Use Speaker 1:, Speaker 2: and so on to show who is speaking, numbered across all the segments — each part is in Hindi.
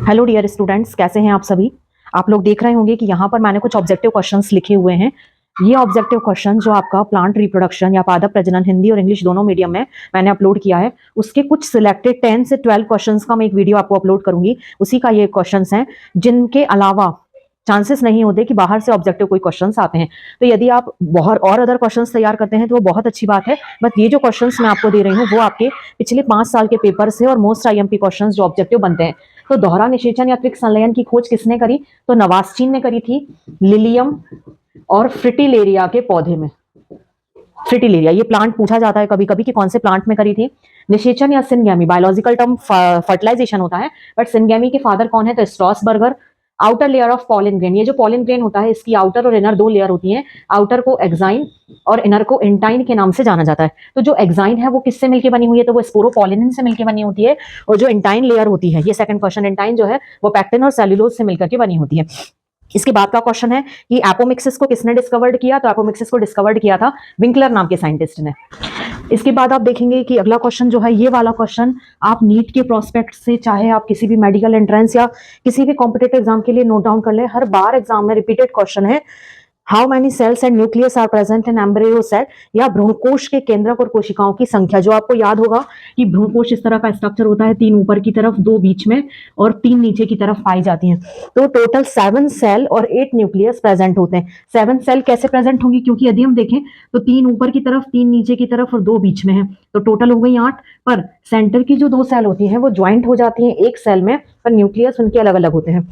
Speaker 1: हेलो डियर स्टूडेंट्स, कैसे हैं आप सभी। आप लोग देख रहे होंगे कि यहाँ पर मैंने कुछ ऑब्जेक्टिव क्वेश्चंस लिखे हुए हैं। ये ऑब्जेक्टिव क्वेश्चन जो आपका प्लांट रिप्रोडक्शन या पादप प्रजनन हिंदी और इंग्लिश दोनों मीडियम में मैंने अपलोड किया है, उसके कुछ सिलेक्टेड 10 से 12 क्वेश्चंस का मैं एक वीडियो आपको अपलोड करूंगी। उसी का ये क्वेश्चंस हैं जिनके अलावा चांसेस नहीं होते कि बाहर से ऑब्जेक्टिव कोई क्वेश्चंस आते हैं। तो यदि आप बहुत और अदर क्वेश्चंस तैयार करते हैं तो वो बहुत अच्छी बात है, बट ये जो क्वेश्चंस मैं आपको दे रही हूँ वो आपके पिछले 5 साल के पेपर से और मोस्ट आईएमपी क्वेश्चंस जो ऑब्जेक्टिव बनते हैं। तो दोहरा निषेचन या त्रिक संलयन की खोज किसने करी? तो नवास्चीन ने करी थी, लिलियम और फ्रिटिलेरिया के पौधे में। फ्रिटिलेरिया ये प्लांट पूछा जाता है कभी कभी कि कौन से प्लांट में करी थी। निषेचन या सिनगैमी, बायोलॉजिकल टर्म फर्टिलाइजेशन होता है, बट सिनगैमी के फादर कौन है? तो Strasburger. Outer layer of pollen grain, ये जो पॉलिन ग्रेन होता है इसकी आउटर और इनर दो लेयर होती हैं। आउटर को एक्साइन और इनर को इंटाइन के नाम से जाना जाता है। तो जो एक्साइन है वो किससे मिलकर बनी हुई है? तो वो स्पोरोपोलिनिन से मिलकर बनी होती है। और जो इंटाइन लेयर होती है, ये सेकंड क्वेश्चन, इंटाइन जो है वो पैक्टिन और सेल्यूलोज से मिलकर के बनी होती है। इसके बाद का क्वेश्चन है कि एपोमिक्सिस को किसने डिस्कवर्ड किया? तो एपोमिक्सिस को डिस्कवर्ड किया था विंकलर नाम के साइंटिस्ट ने। इसके बाद आप देखेंगे कि अगला क्वेश्चन जो है, ये वाला क्वेश्चन आप नीट के प्रोस्पेक्ट से, चाहे आप किसी भी मेडिकल एंट्रेंस या किसी भी कॉम्पिटेटिव एग्जाम के लिए नोट डाउन कर ले, हर बार एग्जाम में रिपीटेड क्वेश्चन है। How many cells and nucleus are present in embryo cell, या भ्रूणकोश के केंद्रक और कोशिकाओं की संख्या। जो आपको याद होगा कि भ्रूणकोश इस तरह का स्ट्रक्चर होता है, 3 ऊपर की तरफ, 2 बीच में और 3 नीचे की तरफ पाई जाती हैं। तो टोटल 7 सेल और 8 न्यूक्लियस प्रेजेंट होते हैं। 7 सेल कैसे प्रेजेंट होंगी? क्योंकि यदि हम देखें तो 3 ऊपर की तरफ, 3 नीचे की तरफ और 2 बीच में है, तो टोटल हो गई 8। पर सेंटर की जो 2 सेल होती हैं वो ज्वाइंट हो जाती हैं एक सेल में, पर न्यूक्लियस उनके अलग अलग होते हैं।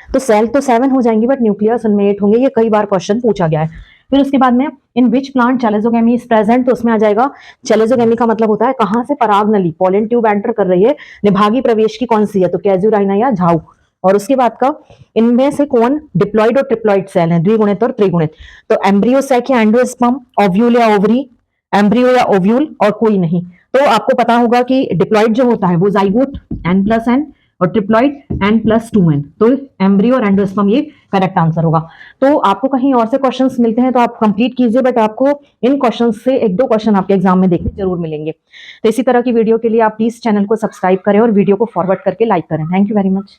Speaker 1: तो सेल तो 7 हो जाएंगी बट न्यूक्लियस उनमें 8 होंगे। ये कई बार क्वेश्चन पूछा गया है। फिर उसके बाद में in which plant chalazogamy is present, तो उसमें आ जाएगा चैलेजोगेमी का मतलब होता है कहां से पराग नली, पॉलन ट्यूब एंटर कर रही है, निभागी प्रवेश की कौन सी है? तो कैजुराइना या झाऊ। और उसके बाद का, इनमें से कौन डिप्लॉइड और ट्रिप्लॉइड सेल है, द्विगुणित और त्रिगुणित? तो एम्ब्रियो सैक या एंडोस्पर्म, ओव्यूल या ओवरी, एम्ब्रियो या ओव्यूल, और कोई नहीं। तो आपको पता होगा कि डिप्लॉइड जो होता है वो जाइगोट n+n और ट्रिप्लॉइड n+2n। तो एम्ब्रियो और एंडोस्पर्म ये करेक्ट आंसर होगा। तो आपको कहीं और से क्वेश्चंस मिलते हैं तो आप कंप्लीट कीजिए, बट आपको इन क्वेश्चंस से 1-2 क्वेश्चन आपके एग्जाम में देखने जरूर मिलेंगे। तो इसी तरह की वीडियो के लिए आप प्लीज चैनल को सब्सक्राइब करें और वीडियो को फॉरवर्ड करके लाइक करें। Thank you very much.